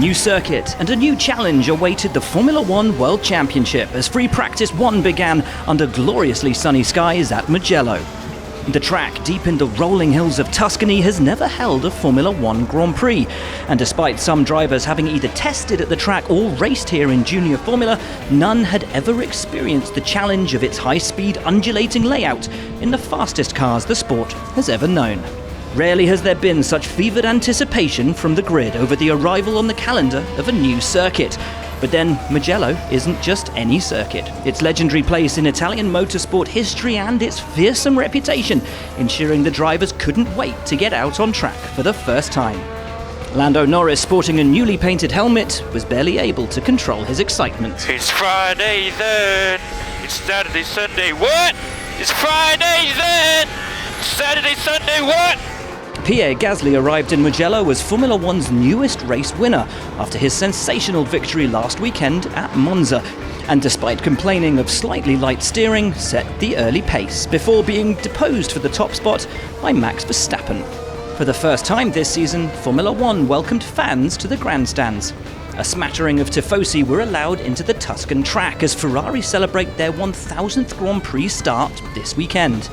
new circuit and a new challenge awaited the Formula One World Championship as free practice 1 began under gloriously sunny skies at Mugello. The track, deep in the rolling hills of Tuscany, has never held a Formula One Grand Prix, and despite some drivers having either tested at the track or raced here in Junior Formula, none had ever experienced the challenge of its high-speed undulating layout in the fastest cars the sport has ever known. Rarely has there been such fevered anticipation from the grid over the arrival on the calendar of a new circuit. But then, Mugello isn't just any circuit. Its legendary place in Italian motorsport history and its fearsome reputation, ensuring the drivers couldn't wait to get out on track for the first time. Lando Norris, sporting a newly painted helmet, was barely able to control his excitement. It's Friday then! It's Saturday, Sunday, what? It's Friday then! Saturday, Sunday, what? Pierre Gasly arrived in Mugello as Formula One's newest race winner after his sensational victory last weekend at Monza, and despite complaining of slightly light steering, set the early pace before being deposed for the top spot by Max Verstappen. For the first time this season, Formula One welcomed fans to the grandstands. A smattering of tifosi were allowed into the Tuscan track as Ferrari celebrate their 1000th Grand Prix start this weekend.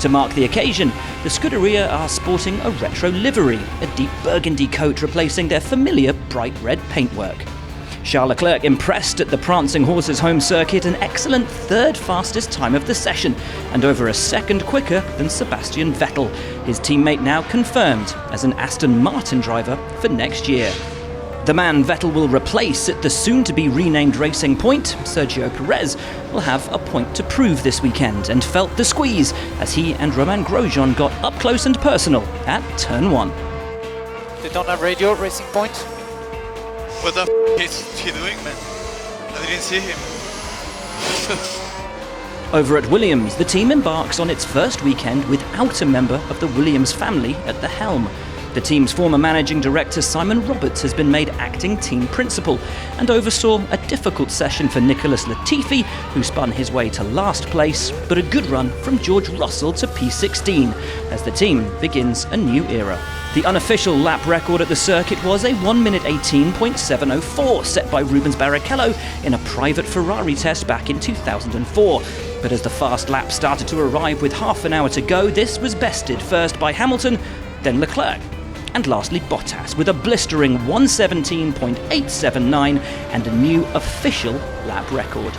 To mark the occasion, the Scuderia are sporting a retro livery, a deep burgundy coat replacing their familiar bright red paintwork. Charles Leclerc impressed at the Prancing Horses home circuit, an excellent third fastest time of the session, and over a second quicker than Sebastian Vettel, his teammate now confirmed as an Aston Martin driver for next year. The man Vettel will replace at the soon-to-be renamed Racing Point, Sergio Perez, will have a point to prove this weekend and felt the squeeze as he and Romain Grosjean got up close and personal at Turn 1. They don't have radio at Racing Point? What the is he doing, man? I didn't see him. Over at Williams, the team embarks on its first weekend without a member of the Williams family at the helm. The team's former managing director Simon Roberts has been made acting team principal and oversaw a difficult session for Nicholas Latifi, who spun his way to last place, but a good run from George Russell to P16 as the team begins a new era. The unofficial lap record at the circuit was a 1 minute 18.704 set by Rubens Barrichello in a private Ferrari test back in 2004. But as the fast lap started to arrive with half an hour to go, this was bested first by Hamilton, then Leclerc, and lastly Bottas with a blistering 117.879 and a new official lap record.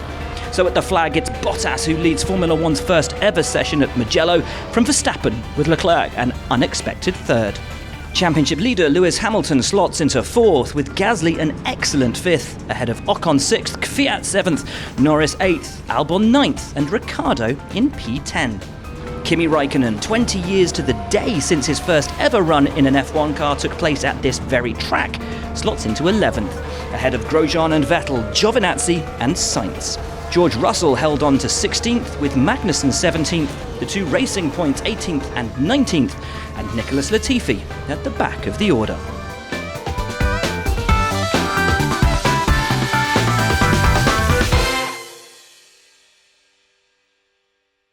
So at the flag, it's Bottas who leads Formula One's first ever session at Mugello from Verstappen, with Leclerc an unexpected third. Championship leader Lewis Hamilton slots into fourth, with Gasly an excellent fifth, ahead of Ocon sixth, Kvyat seventh, Norris eighth, Albon ninth, and Ricciardo in P10. Kimi Räikkönen, 20 years to the day since his first ever run in an F1 car took place at this very track, slots into 11th, ahead of Grosjean and Vettel, Giovinazzi and Sainz. George Russell held on to 16th, with Magnussen 17th, the two Racing Points 18th and 19th, and Nicholas Latifi at the back of the order.